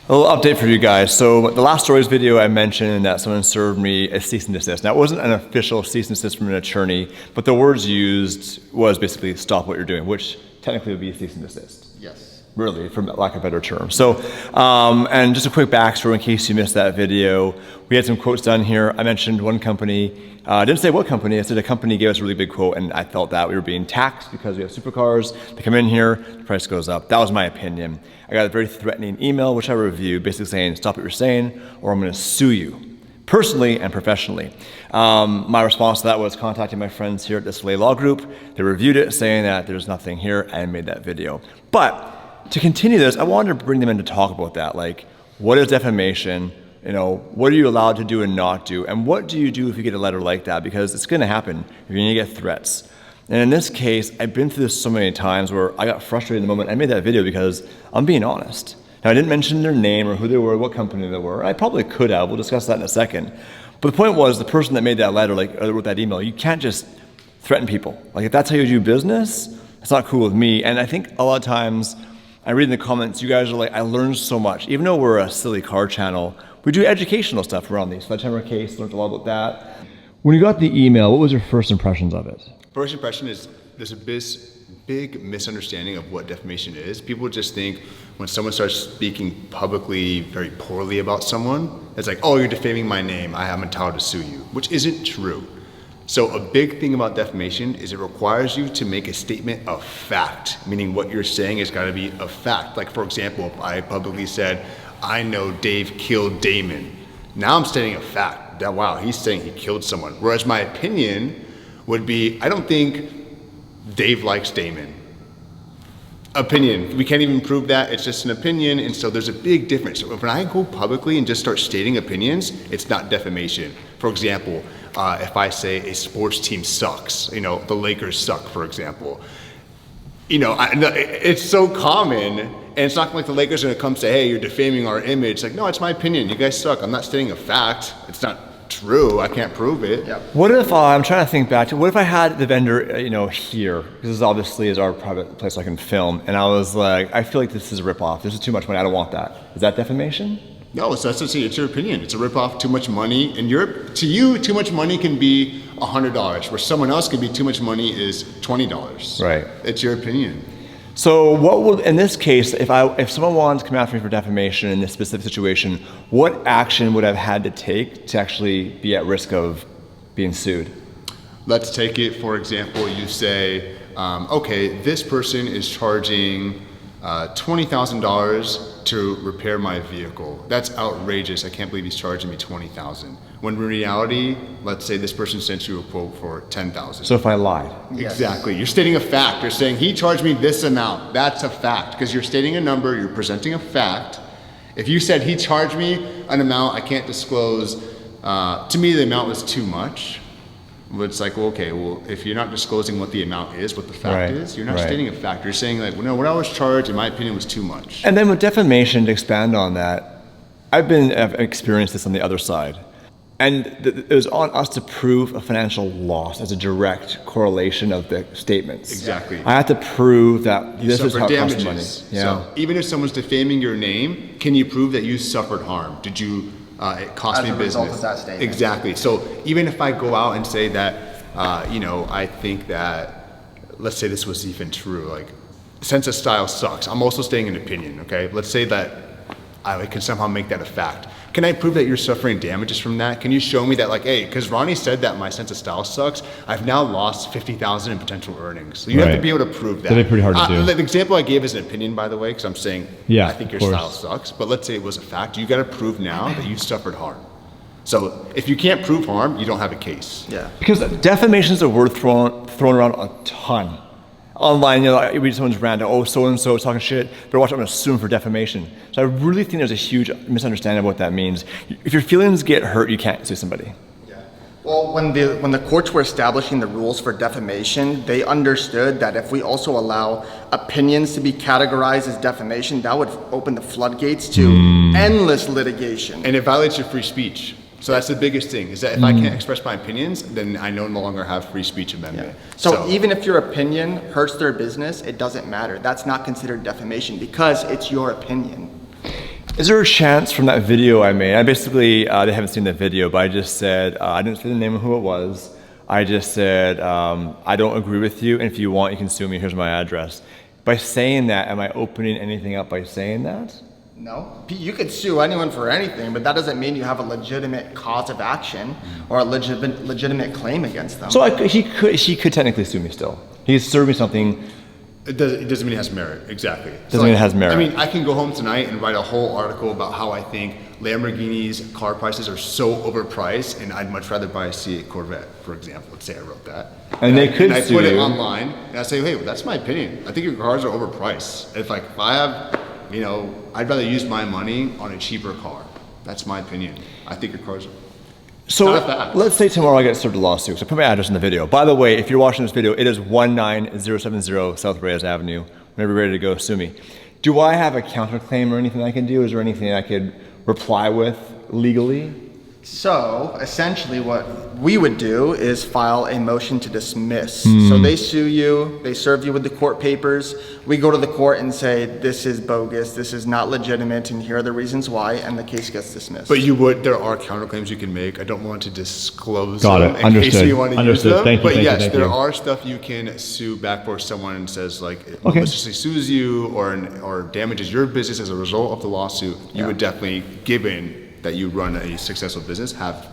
A little update for you guys. So the last stories video I mentioned that someone served me a cease and desist. Now it wasn't an official cease and desist from an attorney, but the words used was basically stop what you're doing, which technically would be a cease and desist. Yes. Really, for lack of a better term. So, and just a quick backstory in case you missed that video. We had some quotes done here. I mentioned one company. I didn't say what company. I said a company gave us a really big quote, and I felt that we were being taxed because we have supercars. They come in here, the price goes up. That was my opinion. I got a very threatening email, which I reviewed, basically saying, stop what you're saying, or I'm going to sue you, personally and professionally. My response to that was contacting my friends here at the Soleil Law Group. They reviewed it, saying that there's nothing here, and made that video. But to continue this, I wanted to bring them in to talk about that. Like, what is defamation? You know, what are you allowed to do and not do? And what do you do if you get a letter like that? Because it's going to happen. You're going to get threats. And in this case, I've been through this so many times where I got frustrated in the moment. I made that video because I'm being honest. Now, I didn't mention their name or who they were, what company they were. I probably could have. We'll discuss that in a second. But the point was, the person that made that letter, or wrote that email, you can't just threaten people. Like, if that's how you do business, it's not cool with me. And I think a lot of times, I read in the comments, you guys are like, I learned so much. Even though we're a silly car channel, we do educational stuff around the Sledgehammer case, learned a lot about that. When you got the email, what was your first impressions of it? First impression is there's a big misunderstanding of what defamation is. People just think when someone starts speaking publicly very poorly about someone, it's like, oh, you're defaming my name, I am entitled to sue you, which isn't true. So a big thing about defamation is it requires you to make a statement of fact, meaning what you're saying has got to be a fact. Like, for example, if I publicly said, I know Dave killed Damon. Now I'm stating a fact that, wow, he's saying he killed someone. Whereas my opinion would be, I don't think Dave likes Damon. Opinion, we can't even prove that, it's just an opinion, and so there's a big difference. So when I go publicly and just start stating opinions, it's not defamation. For example, if I say a sports team sucks, you know, the Lakers suck, for example. You know, it's so common, and it's not like the Lakers are gonna come say, hey, you're defaming our image. It's like, no, it's my opinion, you guys suck. I'm not stating a fact, it's not true, I can't prove it. Yep. What if, I'm trying to think back to, what if I had the vendor, you know, here, because this obviously is our private place I can film, and I was like, I feel like this is a ripoff, this is too much money, I don't want that. Is that defamation? No, it's your opinion. It's a ripoff, too much money. In Europe, to you, too much money can be $100, where someone else can be too much money is $20. Right. It's your opinion. So what would, in this case, if someone wanted to come after me for defamation in this specific situation, what action would I have had to take to actually be at risk of being sued? Let's take it, for example, you say, okay, this person is charging $20,000 to repair my vehicle. That's outrageous. I can't believe he's charging me $20,000. When in reality, let's say this person sent you a quote for $10,000. So if I lied. Exactly. You're stating a fact. You're saying he charged me this amount. That's a fact because you're stating a number. You're presenting a fact. If you said he charged me an amount I can't disclose, to me the amount was too much. But it's like, well, okay, well, if you're not disclosing what the amount is, what the fact is, you're not stating a fact. You're saying like, well, no, what I was charged, in my opinion, was too much. And then with defamation, to expand on that, I've experienced this on the other side. And it was on us to prove a financial loss as a direct correlation of the statements. Exactly. I had to prove that this is how it costs money. Yeah. So even if someone's defaming your name, can you prove that you suffered harm? Did you, it cost me business? As a result of that statement. Exactly. So even if I go out and say that, you know, I think that, let's say this was even true, like, sense of style sucks. I'm also stating an opinion, okay? Let's say that I can somehow make that a fact. Can I prove that you're suffering damages from that? Can you show me that, like, hey, because Ronnie said that my sense of style sucks, I've now lost $50,000 in potential earnings. So you have to be able to prove that. That'd be pretty hard to do. The example I gave is an opinion, by the way, because I'm saying I think your style sucks. But let's say it was a fact. You got to prove now that you suffered harm. So if you can't prove harm, you don't have a case. Yeah. Because defamation is a word thrown around a ton. Online, you know, you read someone's rant, oh, so-and-so is talking shit, better watch out, I'm gonna sue him for defamation. So I really think there's a huge misunderstanding of what that means. If your feelings get hurt, you can't sue somebody. Yeah. Well, when the courts were establishing the rules for defamation, they understood that if we also allow opinions to be categorized as defamation, that would open the floodgates to endless litigation. And it violates your free speech. So that's the biggest thing, is that if I can't express my opinions, then I no longer have free speech amendment. Yeah. So even if your opinion hurts their business, it doesn't matter. That's not considered defamation because it's your opinion. Is there a chance from that video I made? I basically, they haven't seen the video, but I just said, I didn't say the name of who it was. I just said, I don't agree with you, and if you want, you can sue me, here's my address. By saying that, am I opening anything up by saying that? No. You could sue anyone for anything, but that doesn't mean you have a legitimate cause of action or a legitimate claim against them. So he could technically sue me still. He's served me something. It doesn't mean it has merit. Exactly. Doesn't mean it has merit. I mean, I can go home tonight and write a whole article about how I think Lamborghini's car prices are so overpriced, and I'd much rather buy a C8 Corvette, for example. Let's say I wrote that. And they could I sue put it you. online, and I say, hey, well, that's my opinion. I think your cars are overpriced. If I have, I'd rather use my money on a cheaper car. That's my opinion. I think your cars are. So Not a fact. let's say tomorrow I get served a lawsuit. So I put my address in the video. By the way, if you're watching this video, it is 19070 South Reyes Avenue. Whenever you're ready to go, sue me. Do I have a counterclaim or anything I can do? Is there anything I could reply with legally? So essentially what we would do is file a motion to dismiss. So they sue you, they serve you with the court papers. We go to the court and say, this is bogus, this is not legitimate, and here are the reasons why, and the case gets dismissed. But there are counterclaims you can make. I don't want to disclose Got them it. in case Understood. you want to use Understood. them. Thank you, But thank you, yes, thank there you. are stuff you can sue back for someone says like Okay. maliciously sues you or damages your business as a result of the lawsuit. You would definitely, given that you run a successful business, have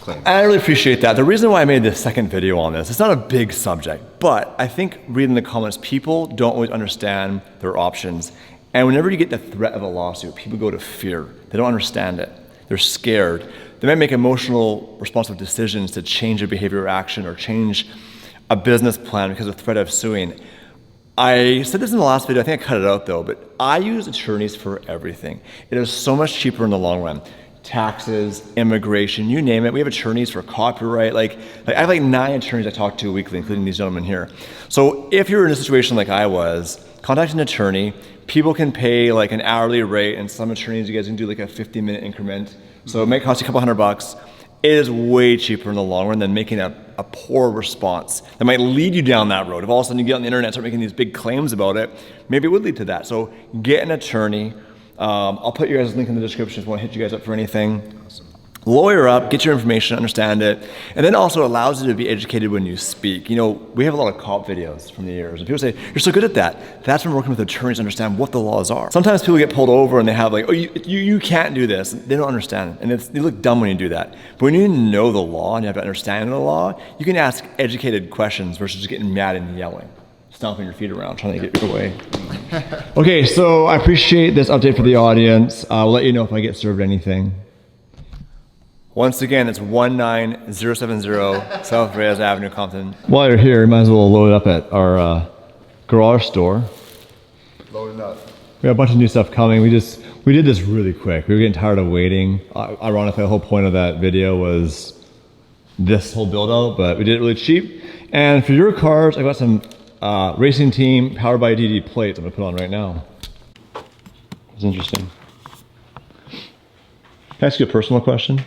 claims. I really appreciate that. The reason why I made this second video on this, it's not a big subject, but I think reading the comments, people don't always understand their options. And whenever you get the threat of a lawsuit, people go to fear. They don't understand it. They're scared. They might make emotional, responsive decisions to change a behavior or action or change a business plan because of the threat of suing. I said this in the last video, I think I cut it out though, but I use attorneys for everything. It is so much cheaper in the long run. Taxes, immigration, you name it. We have attorneys for copyright. Like I have like 9 attorneys I talk to weekly, including these gentlemen here. So if you're in a situation like I was, contact an attorney. People can pay like an hourly rate, and some attorneys, you guys can do like a 50-minute increment. So it might cost you a couple $100. It is way cheaper in the long run than making a poor response that might lead you down that road. If all of a sudden you get on the internet and start making these big claims about it, maybe it would lead to that. So get an attorney. I'll put your guys' link in the description if you want to hit you guys up for anything. Awesome. Lawyer up, get your information, understand it, and then also allows you to be educated when you speak. We have a lot of cop videos from the years, and people say, you're so good at that. That's from working with attorneys to understand what the laws are. Sometimes people get pulled over and they have like, oh, you can't do this. They don't understand it, and they look dumb when you do that. But when you know the law and you have an understanding of the law, you can ask educated questions versus just getting mad and yelling, stomping your feet around, trying to get your way. Okay, so I appreciate this update for the audience. I'll let you know if I get served anything. Once again, it's 19070 South Reyes Avenue, Compton. While you're here, you might as well load it up at our garage store. Load it up. We have a bunch of new stuff coming. We did this really quick. We were getting tired of waiting. Ironically, the whole point of that video was this whole build out, but we did it really cheap. And for your cars, I got some racing team powered by DD plates I'm gonna put on right now. It's interesting. Can I ask you a personal question?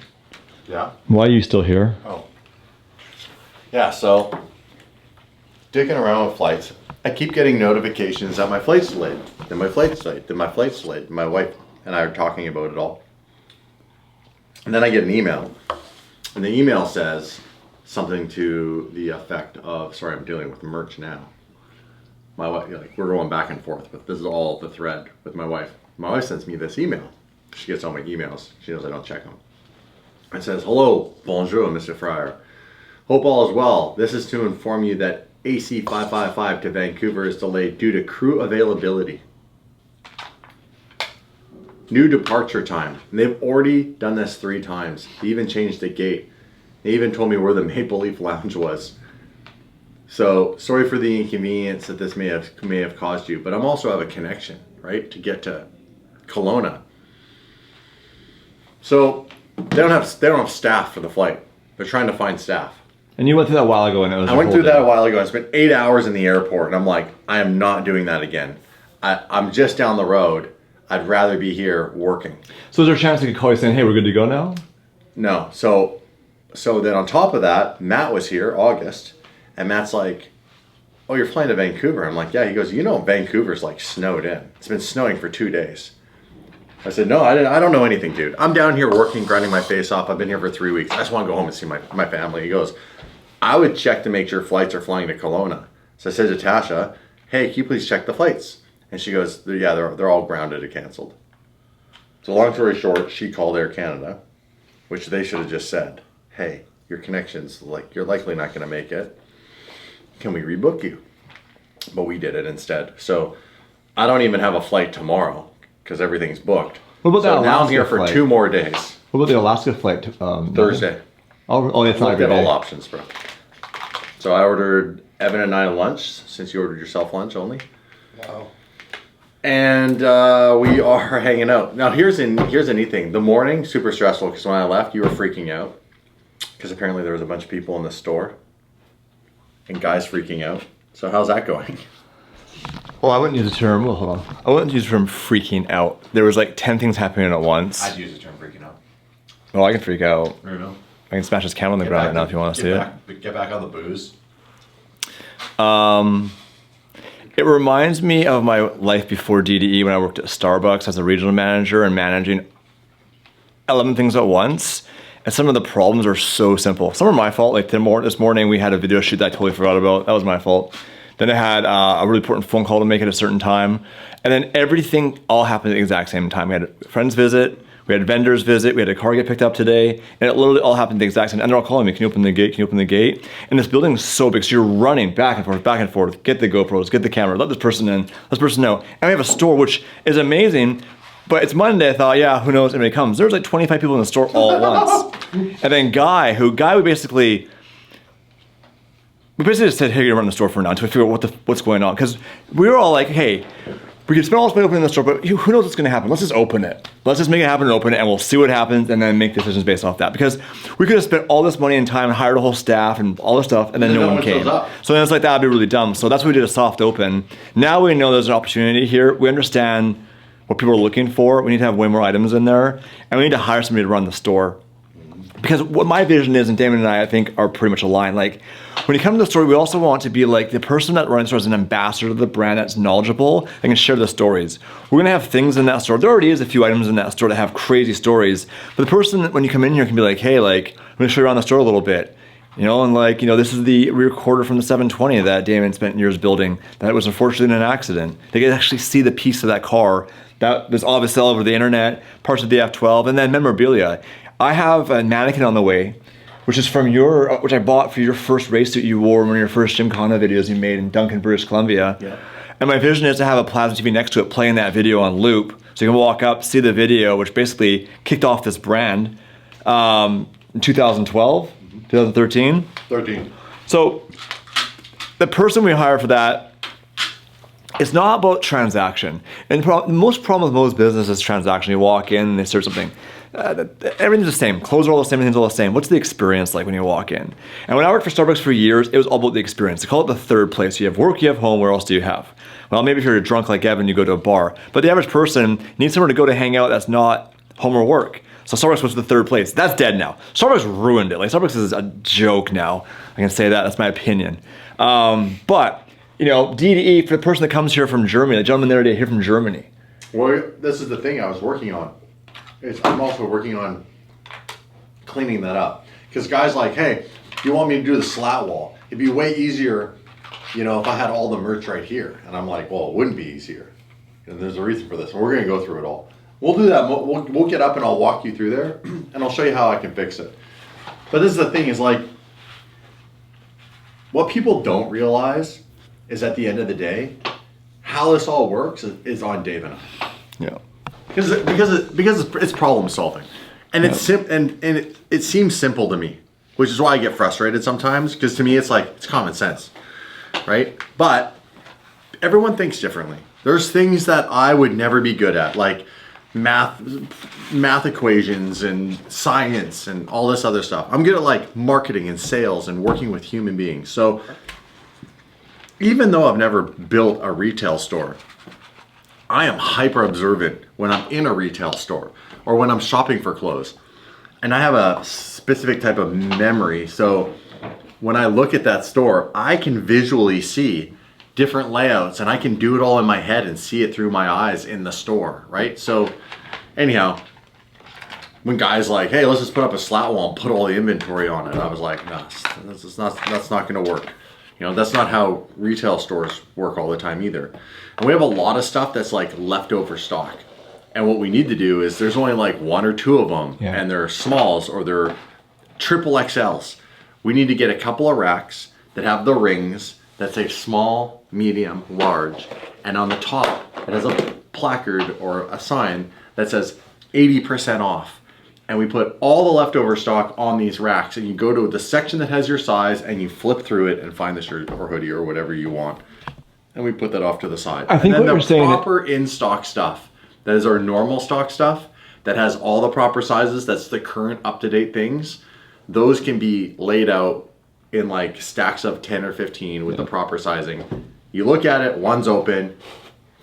Yeah. Why are you still here? Oh. Yeah, so dicking around with flights. I keep getting notifications that my flight's delayed. Then my flight's delayed. Then my flight's delayed. My wife and I are talking about it all. And then I get an email. And the email says something to the effect of, sorry, I'm dealing with merch now. My wife, we're going back and forth, but this is all the thread with my wife. My wife sends me this email. She gets all my emails. She knows I don't check them. It says, hello, bonjour, Mr. Fryer. Hope all is well. This is to inform you that AC 555 to Vancouver is delayed due to crew availability. New departure time. And they've already done this 3 times. They even changed the gate. They even told me where the Maple Leaf Lounge was. So sorry for the inconvenience that this may have caused you, but I'm also have a connection, right, to get to Kelowna. So they don't have staff for the flight. They're trying to find staff. And you went through that a while ago, and it was. I went through that a while ago. I spent 8 hours in the airport, and I'm like, I am not doing that again. I'm just down the road. I'd rather be here working. So is there a chance they could call you saying, hey, we're good to go now? No. So then on top of that, Matt was here, August, and Matt's like, oh, you're flying to Vancouver. I'm like, yeah. He goes, Vancouver's like snowed in. It's been snowing for 2 days. I said, no, I don't know anything, dude. I'm down here working, grinding my face off. I've been here for 3 weeks. I just want to go home and see my family. He goes, I would check to make sure flights are flying to Kelowna. So I said to Tasha, hey, can you please check the flights? And she goes, yeah, they're all grounded and canceled. So long story short, she called Air Canada, which they should have just said, hey, your connection's you're likely not going to make it. Can we rebook you? But we did it instead. So I don't even have a flight tomorrow because everything's booked. What about so that now I'm Alaska here for flight? 2 more days. What about the Alaska flight? Thursday. Oh, it's not Looked every at all day. options, bro. So I ordered Evan and I lunch, since you ordered yourself lunch only. Wow. And we are hanging out. Now here's a neat thing. The morning, super stressful, because when I left, you were freaking out. Because apparently there was a bunch of people in the store. And guys freaking out. So how's that going? Well, I wouldn't use the term, well, hold on. I wouldn't use the term freaking out. There was like 10 things happening at once. I'd use the term freaking out. Well, I can freak out. I don't know. I can smash this camera on the ground right now if you want to see it. Get back on the booze. It reminds me of my life before DDE when I worked at Starbucks as a regional manager and managing 11 things at once. And some of the problems are so simple. Some are my fault. Like this morning we had a video shoot that I totally forgot about. That was my fault. Then I had a really important phone call to make at a certain time. And then everything all happened at the exact same time. We had a friend's visit. We had vendors visit, we had a car get picked up today, and it literally all happened the exact same. And they're all calling me, can you open the gate, can you open the gate? And this building is so big, so you're running back and forth, get the GoPros, get the camera, let this person in, let this person know. And we have a store, which is amazing, but it's Monday, I thought, yeah, who knows, anybody comes. There's like 25 people in the store all at once. And then Guy, we basically just said, hey, you're gonna run the store for now until we figure out what's going on. Because we were all like, hey, we can spend all this money opening the store, but who knows what's going to happen? Let's just open it. Let's just make it happen and open it, and we'll see what happens, and then make decisions based off that. Because we could have spent all this money and time and hired a whole staff and all this stuff, and then no one came. So then it's like, that'd be really dumb. So that's why we did a soft open. Now we know there's an opportunity here. We understand what people are looking for. We need to have way more items in there, and we need to hire somebody to run the store. Because what my vision is, and Damon and I think, are pretty much aligned. Like, when you come to the store, we also want to be like the person that runs the store is an ambassador to the brand that's knowledgeable and can share the stories. We're gonna have things in that store. There already is a few items in that store that have crazy stories. But the person, when you come in here, can be like, hey, like, I'm gonna show you around the store a little bit. You know, and like, you know, this is the rear quarter from the 720 that Damon spent years building that was unfortunately in an accident. They can actually see the piece of that car that was obviously all over the internet, parts of the F12, and then memorabilia. I have a mannequin on the way, which is from which I bought for your first race suit you wore in one of your first Gymkhana videos you made in Duncan, British Columbia. Yeah. And my vision is to have a plasma TV next to it playing that video on loop. So you can walk up, see the video, which basically kicked off this brand in 2012, 2013. 13. So the person we hire for that, it's not about transaction. And most problem with most businesses is transaction. You walk in and they start something. Everything's the same. Clothes are all the same, everything's all the same. What's the experience like when you walk in? And when I worked for Starbucks for years, it was all about the experience. They call it the third place. You have work, you have home, where else do you have? Well, maybe if you're a drunk like Evan, you go to a bar. But the average person needs somewhere to go to hang out that's not home or work. So Starbucks was the third place. That's dead now. Starbucks ruined it. Like, Starbucks is a joke now. I can say that, that's my opinion. But, you know, DDE, for the person that comes here from Germany, the gentleman there today here from Germany. Well, this is the thing I was working on. I'm also working on cleaning that up. Because guys like, hey, you want me to do the slat wall? It'd be way easier, you know, if I had all the merch right here. And I'm like, well, it wouldn't be easier. And there's a reason for this. And we're going to go through it all. We'll do that. We'll get up and I'll walk you through there. And I'll show you how I can fix it. But this is the thing, is like, what people don't realize is at the end of the day, how this all works is on Dave and I. Yeah. Because it's problem solving, and it's it seems simple to me, which is why I get frustrated sometimes. Because to me, it's like, it's common sense, right? But everyone thinks differently. There's things that I would never be good at, like math equations and science and all this other stuff. I'm good at like marketing and sales and working with human beings. So even though I've never built a retail store, I am hyper observant when I'm in a retail store or when I'm shopping for clothes. And I have a specific type of memory. So when I look at that store, I can visually see different layouts and I can do it all in my head and see it through my eyes in the store, right? So Anyhow, when guys like, hey, let's just put up a slat wall and put all the inventory on it, I was like, no, that's not going to work. You know, that's not how retail stores work all the time either. And we have a lot of stuff that's like leftover stock. And what we need to do is there's only like 1 or 2 of them, and they're smalls or they're triple XLs. We need to get a couple of racks that have the rings that say small, medium, large, and on the top it has a placard or a sign that says 80% off. And we put all the leftover stock on these racks, and you go to the section that has your size and you flip through it and find the shirt or hoodie or whatever you want. And we put that off to the side. I think and then what you're saying, proper in-stock stuff, that is our normal stock stuff, that has all the proper sizes, that's the current up-to-date things, those can be laid out in like stacks of 10 or 15 with the proper sizing. You look at it, one's open,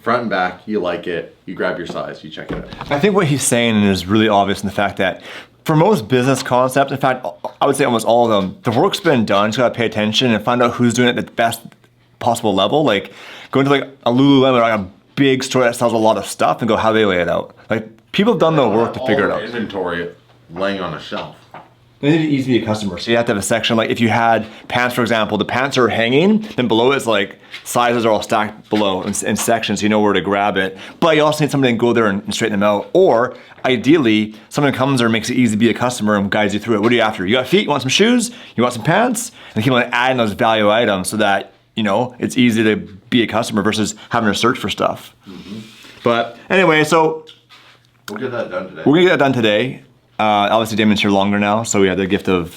front and back, you like it, you grab your size, you check it out. I think what he's saying is really obvious in the fact that for most business concepts, in fact, I would say almost all of them, the work's been done. You just gotta pay attention and find out who's doing it at the best possible level. Like going to like a Lululemon or like a big store that sells a lot of stuff and go how they lay it out. Like people have done the work to figure it out. Inventory laying on a shelf. They need to be easy to be a customer. So you have to have a section, like if you had pants, for example, the pants are hanging, then below it's like sizes are all stacked below in sections, so you know where to grab it. But you also need somebody to go there and straighten them out. Or ideally, someone comes there and makes it easy to be a customer and guides you through it. What are you after? You got feet, you want some shoes, you want some pants, and keep on adding those value items so that, you know, it's easy to be a customer versus having to search for stuff. But anyway, so we'll get that done today. we're gonna get that done today. Obviously Damon's here longer now, so we have the gift of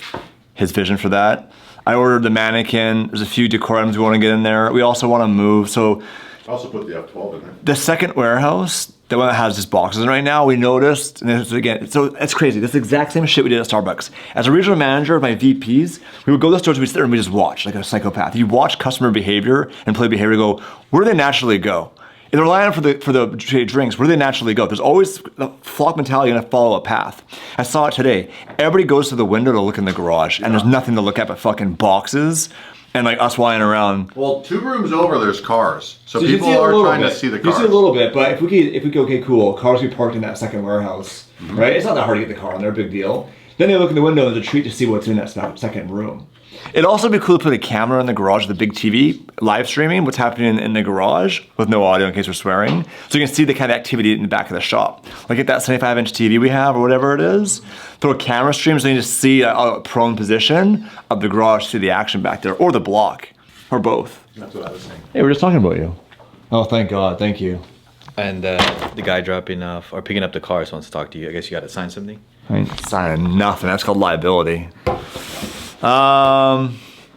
his vision for that. I ordered the mannequin. There's a few decor items we want to get in there. We also want to move, so I also put the F12 in there. the second warehouse, the one that has just boxes in right now, we noticed, and this is again, so it's crazy. This is the exact same shit we did at Starbucks. As a regional manager of my VPs, we would go to the stores, we'd sit there and we just watch like a psychopath. You watch customer behavior and employee behavior, go, where do they naturally go? If they're relying for the drinks, where do they naturally go? There's always the flock mentality gonna follow a path. I saw it today. Everybody goes to the window to look in the garage, and there's nothing to look at but fucking boxes and like us flying around. Well, 2 rooms over, there's cars. So you people see are trying to see the cars. You see a little bit, but if we go, okay, cool, cars be parked in that second warehouse, right? It's not that hard to get the car in there, big deal. Then they look in the window as a treat to see what's in that second room. It'd also be cool to put a camera in the garage with a big TV, live streaming what's happening in the garage with no audio in case we're swearing. So you can see the kind of activity in the back of the shop. Like at that 75-inch TV we have or whatever it is, throw a camera stream so you can just see a prone position of the garage, see the action back there, or the block, or both. That's what I was saying. Hey, we're just talking about you. Oh, thank God, thank you. And the guy dropping off or picking up the cars wants to talk to you. I guess you got to sign something. I ain't signing nothing. That's called liability.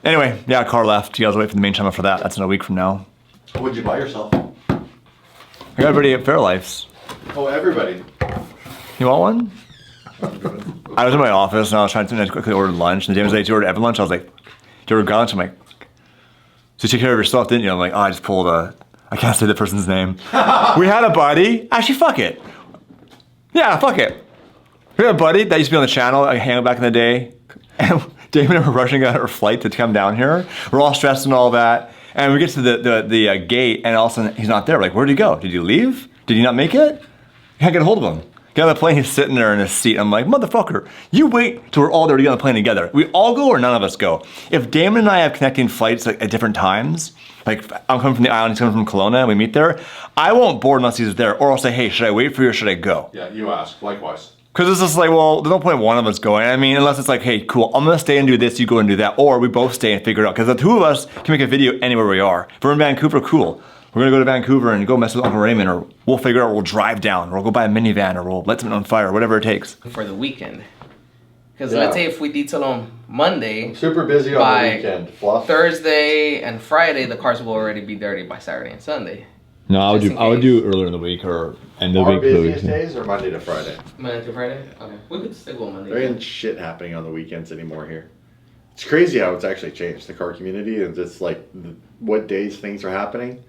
Anyway, yeah, car left. You guys wait for the main channel for that. That's in a week from now. What'd you buy yourself? I got everybody at Fairlife's. Oh, everybody. You want one? I was in my office and I was trying to quickly order lunch. And James was like, "Do you order every lunch?" I was like, "Do you order lunch?" I'm like, "So you took care of your stuff, didn't you?" I'm like, "Oh, I just pulled a." I can't say the person's name. We had a buddy. Actually, fuck it. Yeah, fuck it. We had a buddy that used to be on the channel. I hang out back in the day. And David and I were rushing out our flight to come down here. We're all stressed and all that. And we get to the gate, and all of a sudden he's not there. We're like, where'd he go? Did he leave? Did he not make it? Can't get a hold of him. Get on the plane, he's sitting there in his seat. I'm like, motherfucker, you wait till we're all there to get on the plane together. We all go or none of us go. If Damon and I have connecting flights like at different times, like I'm coming from the island, he's coming from Kelowna, and we meet there, I won't board unless he's there. Or I'll say, hey, should I wait for you or should I go? Yeah, you ask. Likewise. Because it's just like, well, there's no point one of us going. I mean, unless it's like, hey, cool, I'm gonna stay and do this, you go and do that. Or we both stay and figure it out. Because the two of us can make a video anywhere we are. If we're in Vancouver, cool. We're gonna go to Vancouver and go mess with Uncle Raymond, or we'll figure out, we'll drive down, or we'll go buy a minivan, or we'll light something on fire, whatever it takes. For the weekend. Because Yeah. let's say if we detail on Monday, Super busy on By the weekend. Fluff. Thursday and Friday, the cars will already be dirty by Saturday and Sunday. No, I would do earlier in the week or end of Our busiest days are Monday to Friday. Monday to Friday? Okay. We could still go on Monday. There ain't shit happening on the weekends anymore here. It's crazy how it's actually changed the car community and just like what days things are happening.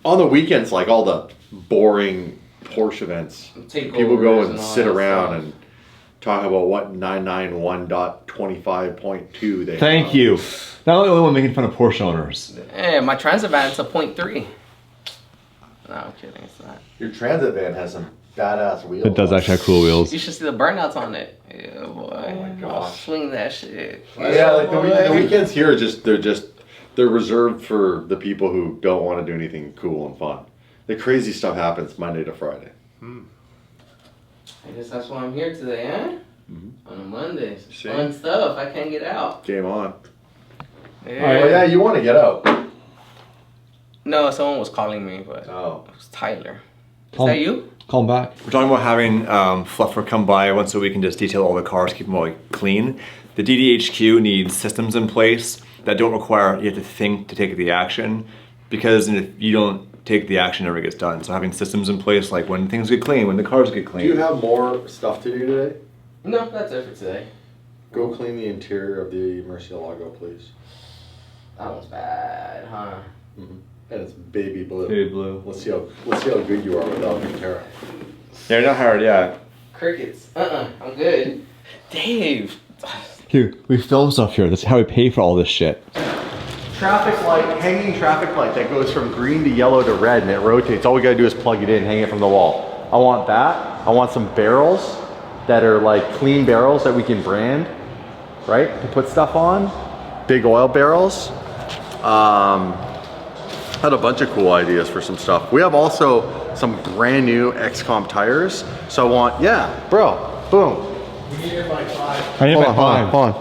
On the weekends, like all the boring Porsche events, people go Takeovers and all sit that around stuff. and talk about what 991.25.2 they Thank have. you. Not the only one making fun of Porsche owners. Yeah, my transit van's a 0.3. No, I'm kidding. It's not. Your transit van has some badass wheels. It does actually have cool wheels. You should see the burnouts on it. Yeah, boy. Oh my gosh. Swing that shit. Yeah, like the weekends here are they're reserved for the people who don't want to do anything cool and fun. The crazy stuff happens Monday to Friday. I guess that's why I'm here today, huh? On a Monday. See? Fun stuff. I can't get out. Game on. Yeah. Oh yeah, you want to get out. No, someone was calling me, but Oh. it was Tyler. Is that you? Call him back. We're talking about having Fluffer come by once a week and just detail all the cars, keep them all clean. The DDHQ needs systems in place that don't require you have to think to take the action, because if you don't take the action, it never gets done. So having systems in place, like when things get clean, when the cars get clean. Do you have more stuff to do today? No, that's it for today. Go clean the interior of the Murcielago, please. That one's bad, huh? And it's baby blue. Baby blue. Let's see how good you are without Ventura. Yeah, you're not hard, yeah. Crickets. I'm good. Dave. Here, we film stuff here. That's how we pay for all this shit. Traffic light, hanging traffic light that goes from green to yellow to red and it rotates. All we gotta do is plug it in, hang it from the wall. I want that. I want some barrels that are like clean barrels that we can brand, right? To put stuff on. Big oil barrels. Had a bunch of cool ideas for some stuff. We have also some brand new XCOM tires. So I want, yeah, bro, boom. I need it by 5. Hold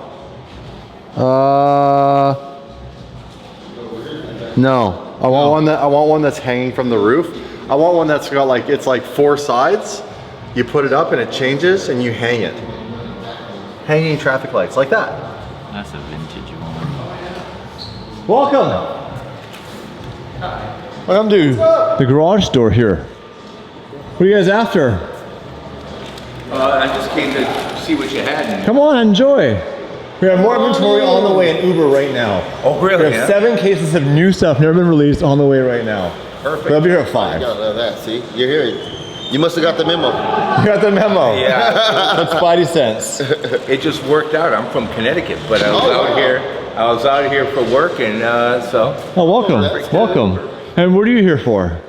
on. No, I want one that's hanging from the roof. I want one that's got like, it's like 4 sides. You put it up and it changes and you hang it. Hanging traffic lights like that. That's a vintage one. Welcome. Welcome to the garage door here. What are you guys after? I just came to see what you had. And Come on, enjoy. We have more inventory on the way in Uber right now. Oh, really? We have 7 cases of new stuff never been released on the way right now. Perfect. They'll be here at 5. Yeah, that. See, you're here. You must have got the memo. You got the memo. Yeah. That's Spidey sense. It just worked out. I'm from Connecticut, but I was Oh, out wow. here. I was out here for work, and so. Oh, welcome. that's good. Welcome. And what are you here for?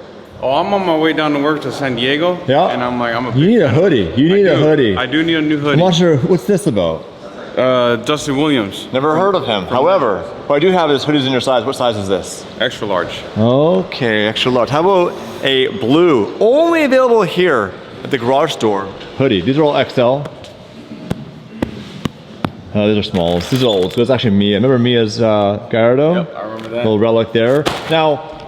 Oh, I'm on my way down to work to San Diego. Yeah. And I'm like, I'm a You need a hoodie. You need a hoodie. I do need a new I'm hoodie. not sure. What's this about? Justin Williams, Never heard of him. However, what I do have is hoodies in your size. What size is this? extra large. Okay, extra large. How about a blue, only available here at the garage store hoodie? These are all XL. Oh, these are smalls. These are old. So it's actually Mia. Remember Mia's Gallardo? Yep, I remember that. Little relic there. Now,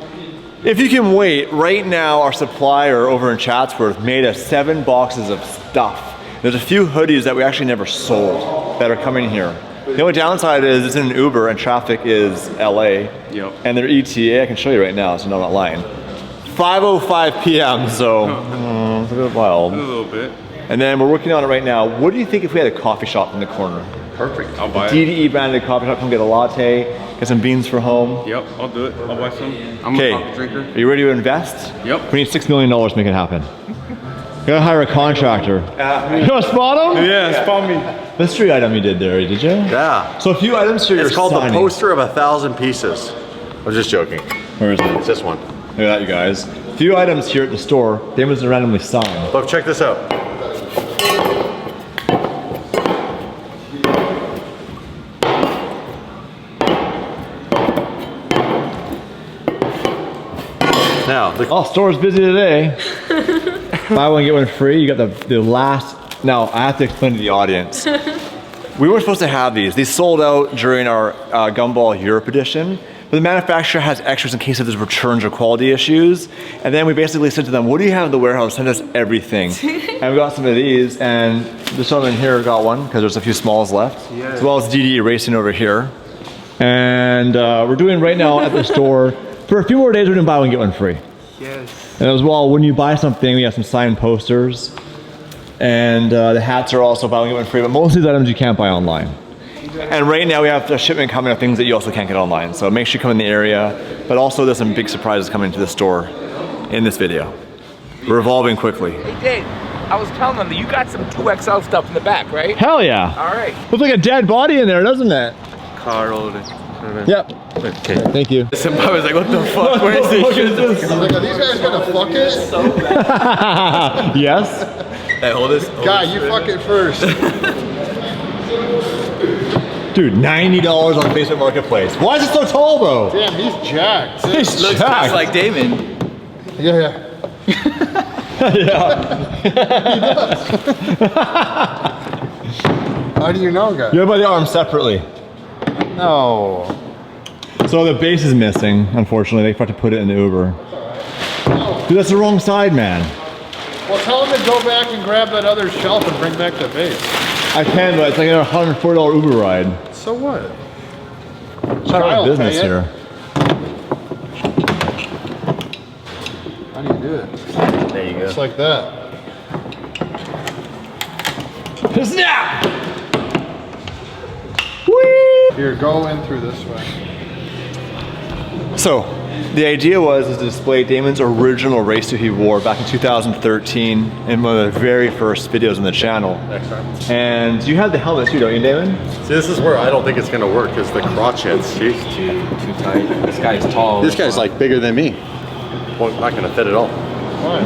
if you can wait, right now our supplier over in Chatsworth made us 7 boxes of stuff. There's a few hoodies that we actually never sold that are coming here. The only downside is it's in Uber and traffic is LA. Yep. And their ETA, I can show you right now, so no, I'm not lying. 5:05 p.m., so it's a bit A wild. little bit. And then we're working on it right now. What do you think if we had a coffee shop in the corner? Perfect. I'll buy it. DDE branded coffee shop, come get a latte, get some beans for home. Yep, I'll do it. I'll buy some. I'm Okay, a coffee drinker. are you ready to invest? Yep. We need $6 million to make it happen. You gotta hire a contractor. You wanna spot him? Yeah, spot me. Mystery item you did there, did you? Yeah. So a few items here. It's you're called signing. the poster of 1,000 pieces. I'm just joking. Where is it? It's this one. Look at that, you guys. A few items here at the store. The items are randomly signed. Look, check this out. Now, Oh, store's busy today. Buy one, get one free. You got the last. Now, I have to explain to the audience. We weren't supposed to have these. These sold out during our Gumball Europe edition. But the manufacturer has extras in case if there's returns or quality issues. And then we basically said to them, what do you have in the warehouse? Send us everything. And we got some of these, and this gentleman here got one, because there's a few smalls left. As well as DDE Racing over here. And we're doing right now at the store, for a few more days, we're doing buy one, get one free. Yes. And as well, when you buy something, we have some signed posters. And the hats are also buy one, get one free, but most of these items you can't buy online. And right now we have a shipment coming of things that you also can't get online. So make sure you come in the area. But also there's some big surprises coming to the store in this video. We're evolving quickly. Hey, Dave, I was telling them that you got some 2XL stuff in the back, right? Hell yeah. All right. Looks like a dead body in there, doesn't it? Car loaded. Yep. Okay. Thank you. I was like, what the fuck? Where is he? I'm like, are these guys gonna fuck it? Yes. Hey, hold this. Guy, you fuck it first. Dude, $90 on Facebook Marketplace. Why is it so tall, though? Damn, he's jacked. He's Looks jacked. just like Damon. Yeah. How do you know, guy? You have by the arm separately. No. So the base is missing, unfortunately. They forgot to put it in the Uber. Dude, that's the wrong side, man. Well, tell him to go back and grab that other shelf and bring back the base. I can, but it's like a $140 Uber ride. So what? It's not a business here. How do you do it? There you go. Just like that. Snap! Whee! Here, go in through this way. So, the idea was to display Damon's original race suit he wore back in 2013 in one of the very first videos on the channel. Next time. And you have the helmet too, don't you, Damon? See, this is where I don't think it's gonna work, is the crotch hits. Too tight. This guy's tall. This guy's like bigger than me. Well, not gonna fit at all. Why?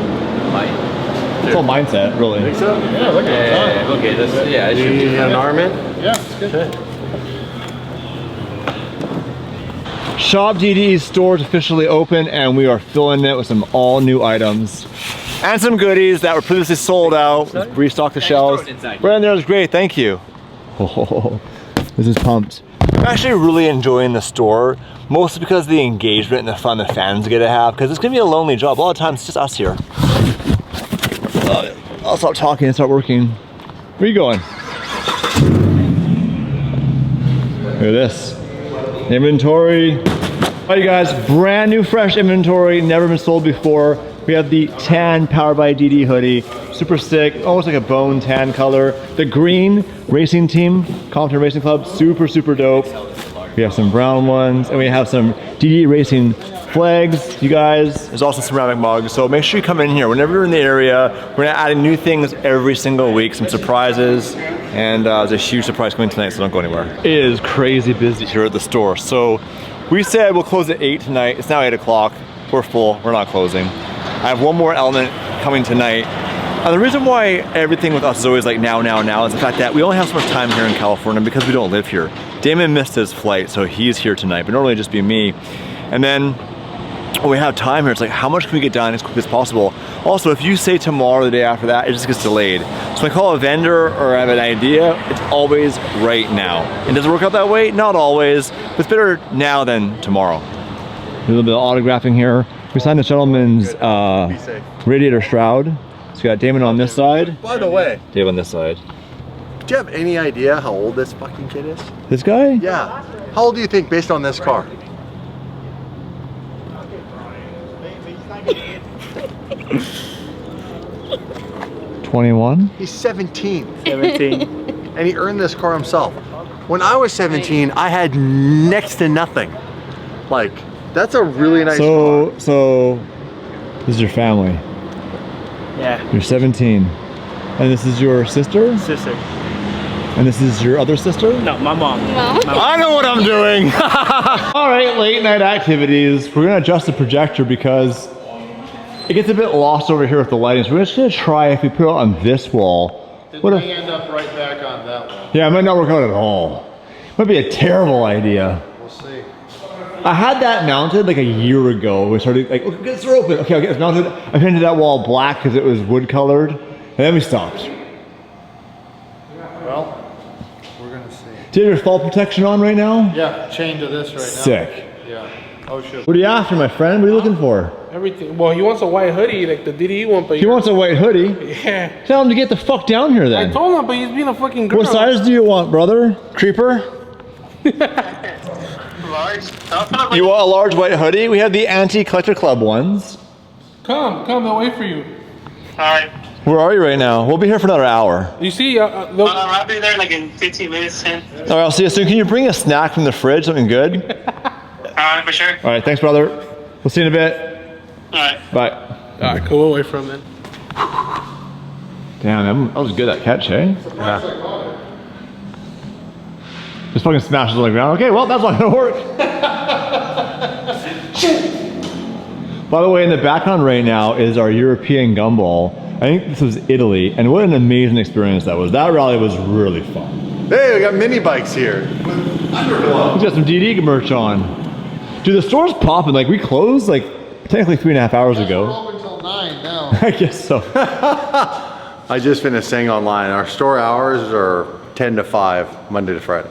It's all mindset, really. Think so? Yeah, look at that. Okay, this, yeah, it You should be need an arm in? Yeah, it's good. Shop DD's store is officially open and we are filling it with some all new items. And some goodies that were previously sold out. We've restocked the shelves. Right in there was great, thank you. Oh, this is pumped. I'm actually really enjoying the store, mostly because of the engagement and the fun the fans get to have, because it's gonna be a lonely job. A lot of times it's just us here. I'll stop talking and start working. Where are you going? Look at this. Inventory. All right, you guys, brand new fresh inventory, never been sold before. We have the tan Powered by DD hoodie, super sick, almost like a bone tan color. The green racing team, Compton Racing Club, super, super dope. We have some brown ones, and we have some DD Racing flags, you guys. There's also ceramic mugs, so make sure you come in here. Whenever you're in the area, we're gonna add new things every single week, some surprises, and there's a huge surprise coming tonight, so don't go anywhere. It is crazy busy here at the store. So we said we'll close at 8 tonight. It's now 8 o'clock. We're full, we're not closing. I have one more element coming tonight. The reason why everything with us is always like now is the fact that we only have so much time here in California because we don't live here. Damon missed his flight, so he's here tonight, but normally it'd just be me. And then when we have time here, it's like, how much can we get done as quick as possible? Also, if you say tomorrow or the day after that, it just gets delayed. So when I call a vendor or I have an idea, it's always right now. And does it work out that way? Not always, but it's better now than tomorrow. A little bit of autographing here. We signed the gentleman's radiator shroud. So we got Damon on this side. By the way, Dave on this side. do you have any idea how old this fucking kid is? This guy? Yeah. How old do you think based on this car? $21? He's 17. 17. And he earned this car himself. When I was 17, I had next to nothing. Like, that's a really nice car. So this is your family. Yeah. You're 17. And this is your sister? Sister. And this is your other sister? No, my mom. I know what I'm doing! All right, late night activities. We're gonna adjust the projector because it gets a bit lost over here with the lighting. So we're just gonna try if we put it on this wall. It What may if, end up right back on that one. yeah, it might not work out at all. Might be a terrible idea. We'll see. I had that mounted like a year ago. We started like, okay, it's open. Okay, it's mounted. I painted that wall black because it was wood colored. And then we stopped. Well, we're gonna see. Do you have your fall protection on right now? Yeah, chained to this right now. Sick. Yeah. Oh shit. What are you after, my friend? What are you looking for? Everything. Well, he wants a white hoodie like the DD one, but He wants a white hoodie. yeah. Tell him to get the fuck down here I then. told him, but he's being a fucking girl. What size do you want, brother? Creeper? You want a large white hoodie? We have the anti-collector club ones. Come, they'll wait for you. Alright. Where are you right now? We'll be here for another hour. You see, I'll be there like in 15 minutes, 10. All right, I'll see you soon. Can you bring a snack from the fridge, something good? Alright, for sure. All right, thanks, brother. We'll see you in a bit. Alright. Bye. Alright, cool. We'll wait for him then. Damn, that was good, that catch, eh? Just fucking smashes on the ground. Okay, well, that's not gonna work. By the way, in the background right now is our European gumball. I think this was Italy, and what an amazing experience that was. That rally was really fun. Hey, we got mini bikes here. We got some DD merch on. Dude, the store's popping. Like, we closed, like, technically 3.5 hours ago. We're open until 9 now. I guess so. I just finished saying online, our store hours are 10 to 5, Monday to Friday.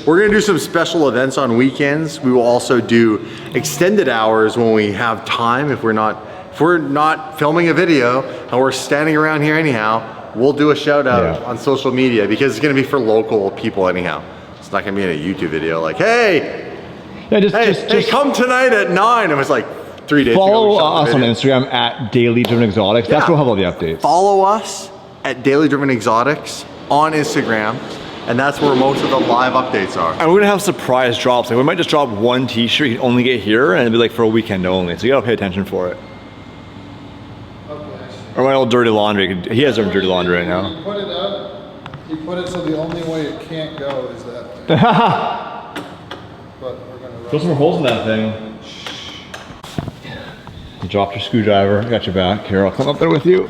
We're gonna do some special events on weekends. We will also do extended hours when we have time. If we're not filming a video and we're standing around here anyhow, we'll do a shout out on social media because it's gonna be for local people anyhow. It's not gonna be in a YouTube video like, hey, just come tonight at 9. It was like 3 days ago. Follow us on Instagram at Daily Driven Exotics. That's where we'll have all the updates. Follow us at Daily Driven Exotics on Instagram. And that's where most of the live updates are. And we're gonna have surprise drops. Like, we might just drop one t-shirt you can only get here, and it'll be like for a weekend only. So you gotta pay attention for it. Or my old dirty laundry. He has our dirty laundry right now. You put it up, you put it so the only way it can't go is that thing. But we're gonna Put some more holes in that thing. You dropped your screwdriver. I got your back. Here, I'll come up there with you.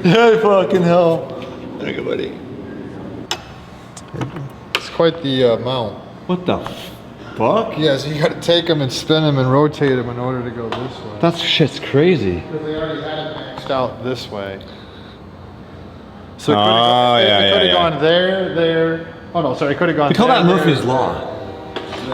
Hey, fucking hell. There you go, buddy. It's quite the mount. What the fuck? Yeah, so you gotta take them and spin them and rotate them in order to go this way. That shit's crazy. Because they already had it maxed out this way. So Oh, it could have yeah. gone there. Oh no, sorry, it could have gone They call there, that Murphy's Law.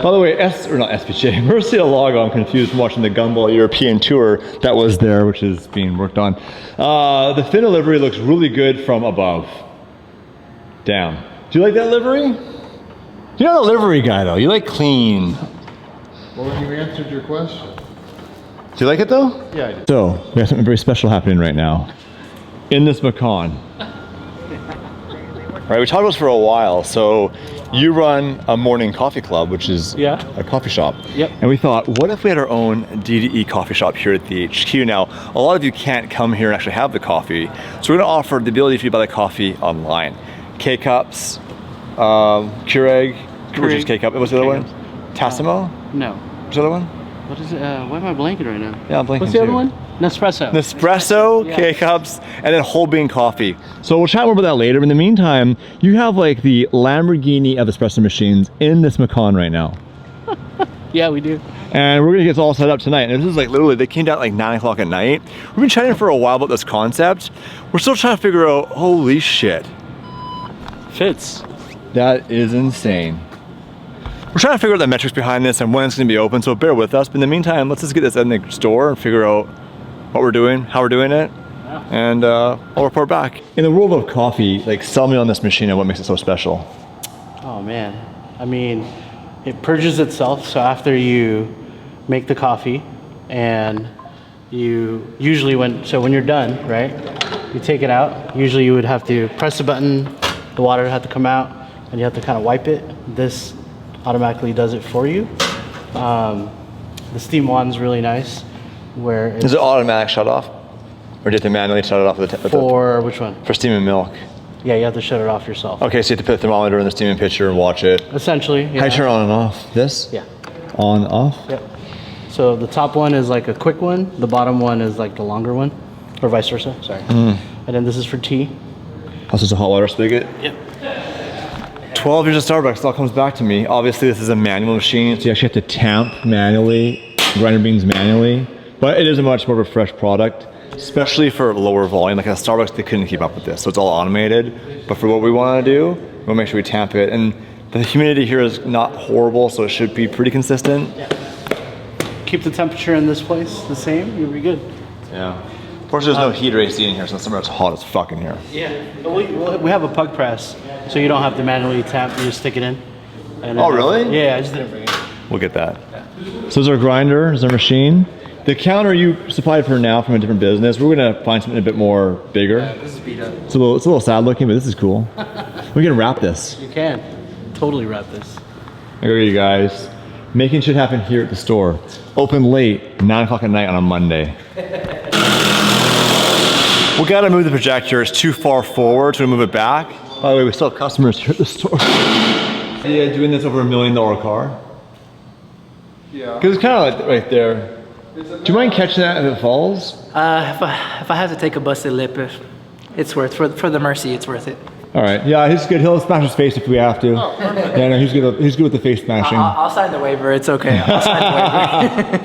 By the way, not SPJ, Murcielago, I'm confused from watching the Gumball European tour that was there, which is being worked on. The fin livery looks really good from above. Down. Do you like that livery? You're not a livery guy though, you like clean. Well, then you answered your question. Do you like it though? Yeah, I did. So, we have something very special happening right now. In this Macan. Right, we talked about this for a while. So you run a morning coffee club, which is a coffee shop. Yep. And we thought, what if we had our own DDE coffee shop here at the HQ? Now, a lot of you can't come here and actually have the coffee. So we're gonna offer the ability for you to buy the coffee online. K-Cups, Keurig, which is K-Cup. What's the other one? Tassimo? No. What's the other one? What is it? Why am I blanking right now? Yeah, I'm blanking What's the too. other one? Nespresso. Nespresso, Yeah. K-Cups, and then whole bean coffee. So we'll chat more about that later. In the meantime, you have like the Lamborghini of espresso machines in this Macan right now. Yeah, we do. And we're gonna get this all set up tonight. And this is like literally, they came down at like 9 o'clock at night. We've been chatting for a while about this concept. We're still trying to figure out, holy shit. Fits. That is insane. We're trying to figure out the metrics behind this and when it's gonna be open, so bear with us. But in the meantime, let's just get this in the store and figure out what we're doing, how we're doing it, and I'll report back. In the world of coffee, like, sell me on this machine and what makes it so special. Oh man, I mean, it purges itself. So after you make the coffee, and you usually when you're done, right? You take it out. Usually you would have to press the button, the water would have to come out, and you have to kind of wipe it. This automatically does it for you. The steam wand's really nice. Where Is it automatic shut off? Or do you have to manually shut it off with the for which one? For steaming milk. Yeah, you have to shut it off yourself. Okay, so you have to put a thermometer in the steaming pitcher and watch it. Essentially, yeah. How do you turn on and off? This? Yeah. On, off? Yep. So the top one is like a quick one. The bottom one is like the longer one, or vice versa. Sorry. And then this is for tea. Also, it's a hot water spigot. Yep. 12 years of Starbucks, it all comes back to me. Obviously, this is a manual machine, so you actually have to tamp manually, grind your beans manually. But it is a much more of a fresh product, especially for lower volume. Like at Starbucks, they couldn't keep up with this, so it's all automated. But for what we want to do, we want to make sure we tamp it. And the humidity here is not horrible, so it should be pretty consistent. Yeah. Keep the temperature in this place the same, you'll be good. Yeah. Of course, there's no heat or AC in here, so summer it's hot as fuck in here. Yeah. We have a pug press, so you don't have to manually tap. You just stick it in. And Oh, really? Yeah, I just didn't bring it. We'll get that. So there's our grinder, there's our machine. The counter you supplied for now from a different business, we're gonna find something a bit more bigger. Yeah, this is beat up. It's a little sad looking, but this is cool. We can wrap this. You can totally wrap this. I go, you guys. Making shit happen here at the store. Open late, 9 o'clock at night on a Monday. We gotta move the projector. It's too far forward, so we move it back. By the way, we still have customers here at the store. Yeah, doing this over $1 million car. Yeah. Because it's kind of like right there. Do you mind catching that if it falls? If I have to take a busted lip, it's worth for the mercy. It's worth it. All right. Yeah, he's good. He'll smash his face if we have to. Oh, yeah, no, he's good. He's good with the face smashing. I'll sign the waiver. It's okay. I'll sign the waiver.